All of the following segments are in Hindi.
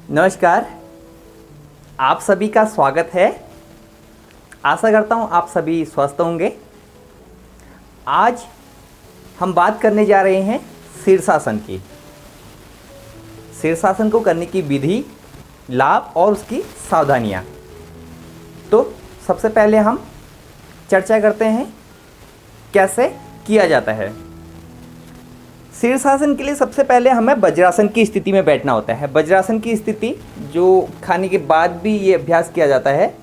नमस्कार, आप सभी का स्वागत है। आशा करता हूँ आप सभी स्वस्थ होंगे। आज हम बात करने जा रहे हैं शीर्षासन की। शीर्षासन को करने की विधि, लाभ और उसकी सावधानियाँ। तो सबसे पहले हम चर्चा करते हैं कैसे किया जाता है। शीर्षासन के लिए सबसे पहले हमें वज्रासन की स्थिति में बैठना होता है। वज्रासन की स्थिति जो खाने के बाद भी ये अभ्यास किया जाता है।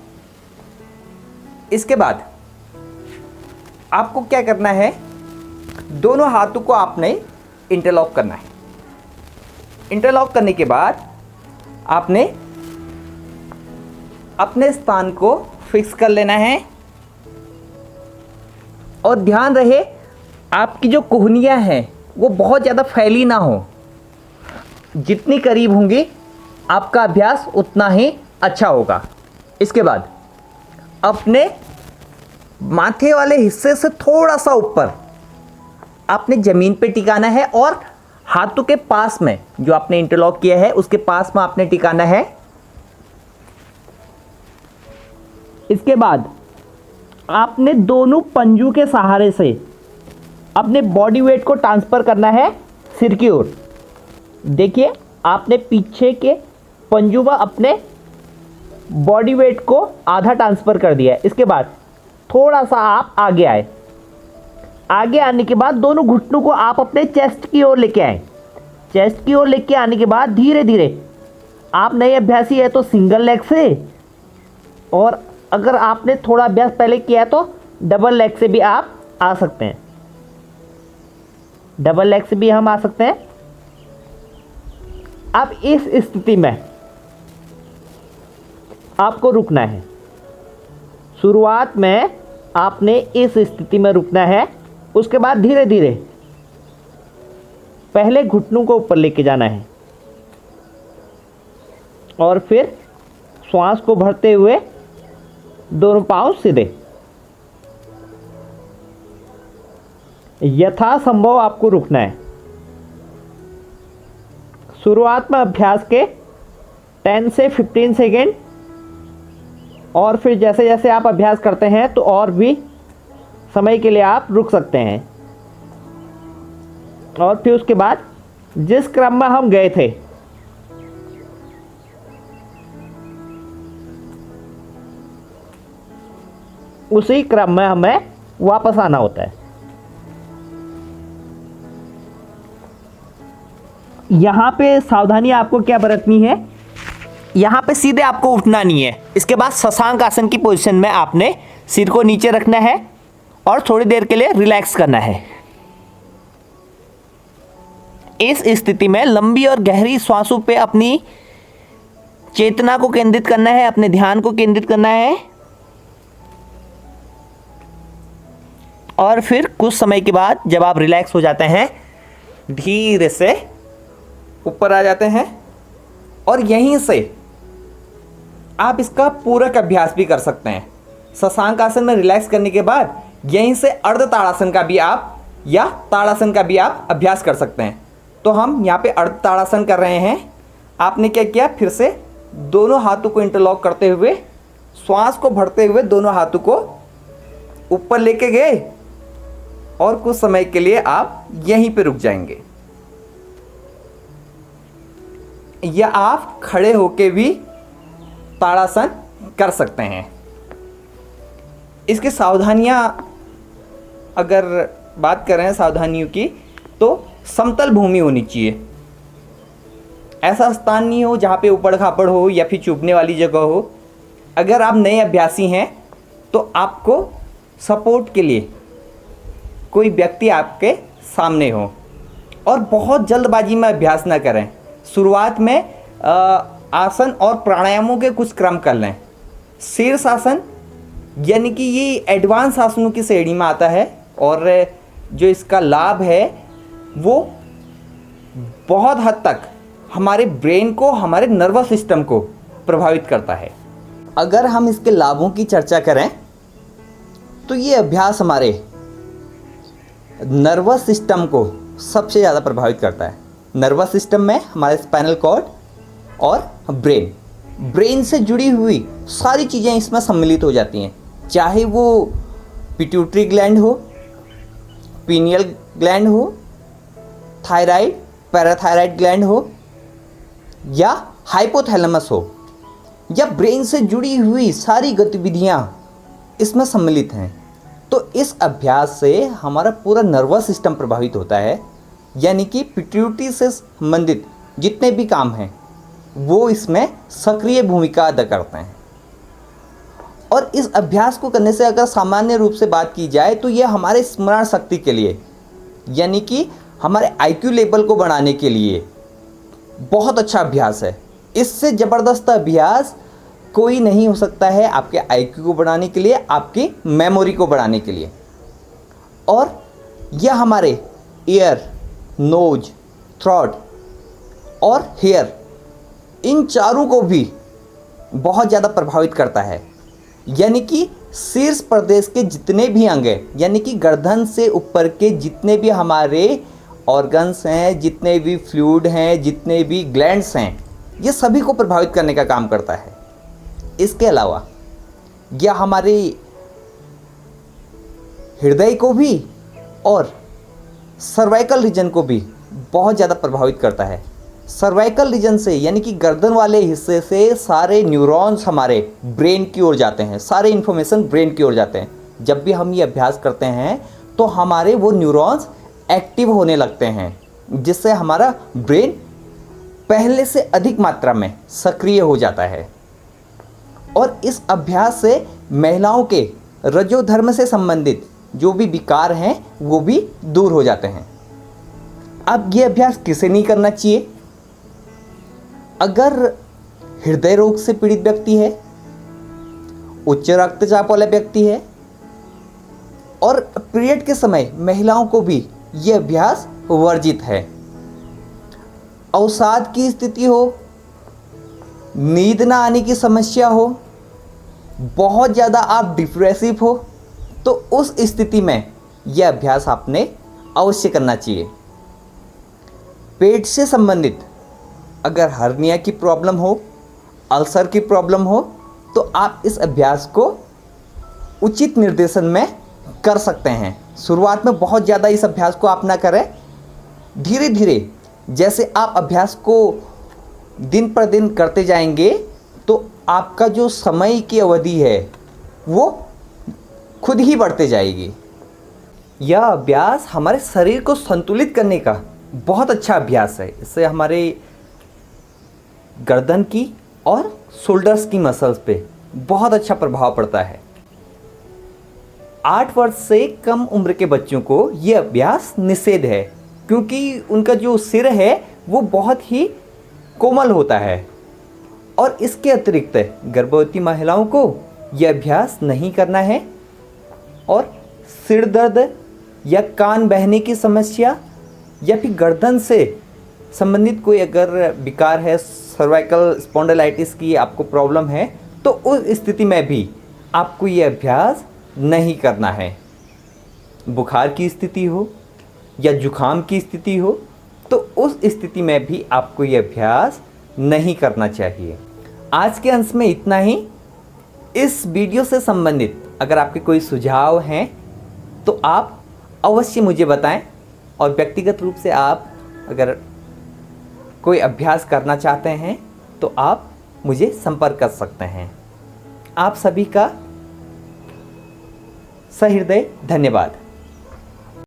इसके बाद आपको क्या करना है, दोनों हाथों को आपने इंटरलॉक करना है। इंटरलॉक करने के बाद आपने अपने स्थान को फिक्स कर लेना है और ध्यान रहे आपकी जो कोहनियाँ हैं वो बहुत ज़्यादा फैली ना हो। जितनी करीब होंगी आपका अभ्यास उतना ही अच्छा होगा। इसके बाद अपने माथे वाले हिस्से से थोड़ा सा ऊपर आपने ज़मीन पे टिकाना है और हाथों के पास में जो आपने इंटरलॉक किया है उसके पास में आपने टिकाना है। इसके बाद आपने दोनों पंजों के सहारे से अपने बॉडी वेट को ट्रांसफ़र करना है सिर की ओर। देखिए, आपने पीछे के पंजों में अपने बॉडी वेट को आधा ट्रांसफ़र कर दिया है। इसके बाद थोड़ा सा आप आगे आए। आगे आने के बाद दोनों घुटनों को आप अपने चेस्ट की ओर लेके आए। चेस्ट की ओर लेके आने के बाद धीरे धीरे आप नए अभ्यासी है तो सिंगल लेग से, और अगर आपने थोड़ा अभ्यास पहले किया है तो डबल लेग से भी आप आ सकते हैं। डबल लेग से भी हम आ सकते हैं। अब इस स्थिति में आपको रुकना है। शुरुआत में आपने इस स्थिति में रुकना है। उसके बाद धीरे धीरे पहले घुटनों को ऊपर लेके जाना है और फिर श्वास को भरते हुए दोनों पांव सीधे। यथासंभव आपको रुकना है। शुरुआत में अभ्यास के 10 से 15 सेकेंड, और फिर जैसे जैसे आप अभ्यास करते हैं तो और भी समय के लिए आप रुक सकते हैं। और फिर उसके बाद जिस क्रम में हम गए थे उसी क्रम में हमें वापस आना होता है। यहाँ पे सावधानी आपको क्या बरतनी है, यहाँ पे सीधे आपको उठना नहीं है। इसके बाद शशांक आसन की पोजीशन में आपने सिर को नीचे रखना है और थोड़ी देर के लिए रिलैक्स करना है। इस स्थिति में लंबी और गहरी श्वासों पे अपनी चेतना को केंद्रित करना है, अपने ध्यान को केंद्रित करना है। और फिर कुछ समय के बाद जब आप रिलैक्स हो जाते हैं, धीरे से ऊपर आ जाते हैं और यहीं से आप इसका पूरक अभ्यास भी कर सकते हैं। शशांक आसन में रिलैक्स करने के बाद यहीं से अर्ध ताड़ासन का भी आप या ताड़ासन का भी आप अभ्यास कर सकते हैं। तो हम यहाँ पे अर्ध ताड़ासन कर रहे हैं। आपने क्या किया, फिर से दोनों हाथों को इंटरलॉक करते हुए श्वास को भरते हुए दोनों हाथों को ऊपर लेके गए और कुछ समय के लिए आप यहीं पे रुक जाएंगे। या आप खड़े होके भी ताड़ासन कर सकते हैं। इसकी सावधानियां अगर बात करें सावधानियों की, तो समतल भूमि होनी चाहिए। ऐसा स्थान नहीं हो जहाँ पे ऊबड़ खाबड़ हो या फिर चुभने वाली जगह हो। अगर आप नए अभ्यासी हैं तो आपको सपोर्ट के लिए कोई व्यक्ति आपके सामने हो, और बहुत जल्दबाजी में अभ्यास ना करें। शुरुआत में आसन और प्राणायामों के कुछ क्रम कर लें। शीर्षासन यानी कि ये एडवांस आसनों की श्रेणी में आता है, और जो इसका लाभ है वो बहुत हद तक हमारे ब्रेन को, हमारे नर्वस सिस्टम को प्रभावित करता है। अगर हम इसके लाभों की चर्चा करें तो ये अभ्यास हमारे नर्वस सिस्टम को सबसे ज़्यादा प्रभावित करता है। नर्वस सिस्टम में हमारे स्पाइनल कॉर्ड, और ब्रेन से जुड़ी हुई सारी चीज़ें इसमें सम्मिलित हो जाती हैं, चाहे वो पिट्यूटरी ग्लैंड हो, पीनियल ग्लैंड हो, थायराइड पैराथायराइड ग्लैंड हो या हाइपोथैलेमस हो, या ब्रेन से जुड़ी हुई सारी गतिविधियां इसमें सम्मिलित हैं। तो इस अभ्यास से हमारा पूरा नर्वस सिस्टम प्रभावित होता है, यानी कि पिट्यूटरी से संबंधित जितने भी काम हैं वो इसमें सक्रिय भूमिका अदा करते हैं। और इस अभ्यास को करने से अगर सामान्य रूप से बात की जाए तो ये हमारे स्मरण शक्ति के लिए, यानी कि हमारे IQ लेवल को बढ़ाने के लिए बहुत अच्छा अभ्यास है। इससे ज़बरदस्त अभ्यास कोई नहीं हो सकता है आपके IQ को बढ़ाने के लिए, आपकी मेमोरी को बढ़ाने के लिए। और यह हमारे ईयर, नोज, थ्रोट और हेयर, इन चारों को भी बहुत ज़्यादा प्रभावित करता है। यानी कि शीर्ष प्रदेश के जितने भी अंग हैं, यानी कि गर्दन से ऊपर के जितने भी हमारे ऑर्गन्स हैं, जितने भी फ्लूइड हैं, जितने भी ग्लैंड्स हैं, ये सभी को प्रभावित करने का काम करता है। इसके अलावा यह हमारे हृदय को भी और सर्वाइकल रीजन को भी बहुत ज़्यादा प्रभावित करता है। सर्वाइकल रीजन से, यानी कि गर्दन वाले हिस्से से सारे न्यूरॉन्स हमारे ब्रेन की ओर जाते हैं, सारे इन्फॉर्मेशन ब्रेन की ओर जाते हैं। जब भी हम ये अभ्यास करते हैं तो हमारे वो न्यूरॉन्स एक्टिव होने लगते हैं, जिससे हमारा ब्रेन पहले से अधिक मात्रा में सक्रिय हो जाता है। और इस अभ्यास से महिलाओं के रजोधर्म से संबंधित जो भी विकार हैं वो भी दूर हो जाते हैं। अब ये अभ्यास किसे नहीं करना चाहिए? अगर हृदय रोग से पीड़ित व्यक्ति है, उच्च रक्तचाप वाला व्यक्ति है, और पीरियड के समय महिलाओं को भी ये अभ्यास वर्जित है। अवसाद की स्थिति हो, नींद ना आने की समस्या हो, बहुत ज़्यादा आप डिप्रेसिव हो, तो उस स्थिति में यह अभ्यास आपने अवश्य करना चाहिए। पेट से संबंधित अगर हर्निया की प्रॉब्लम हो, अल्सर की प्रॉब्लम हो, तो आप इस अभ्यास को उचित निर्देशन में कर सकते हैं। शुरुआत में बहुत ज़्यादा इस अभ्यास को आप ना करें, धीरे धीरे जैसे आप अभ्यास को दिन पर दिन करते जाएंगे तो आपका जो समय की अवधि है वो खुद ही बढ़ते जाएगी। यह अभ्यास हमारे शरीर को संतुलित करने का बहुत अच्छा अभ्यास है। इससे हमारे गर्दन की और शोल्डर्स की मसल्स पे बहुत अच्छा प्रभाव पड़ता है। 8 वर्ष से कम उम्र के बच्चों को यह अभ्यास निषेध है, क्योंकि उनका जो सिर है वो बहुत ही कोमल होता है। और इसके अतिरिक्त गर्भवती महिलाओं को यह अभ्यास नहीं करना है। और सिर दर्द या कान बहने की समस्या या फिर गर्दन से संबंधित कोई अगर विकार है, सर्वाइकल स्पॉन्डिलाइटिस की आपको प्रॉब्लम है, तो उस स्थिति में भी आपको ये अभ्यास नहीं करना है। बुखार की स्थिति हो या जुखाम की स्थिति हो, तो उस स्थिति में भी आपको ये अभ्यास नहीं करना चाहिए। आज के अंश में इतना ही। इस वीडियो से संबंधित अगर आपके कोई सुझाव हैं तो आप अवश्य मुझे बताएं, और व्यक्तिगत रूप से आप अगर कोई अभ्यास करना चाहते हैं तो आप मुझे संपर्क कर सकते हैं। आप सभी का सहृदय धन्यवाद।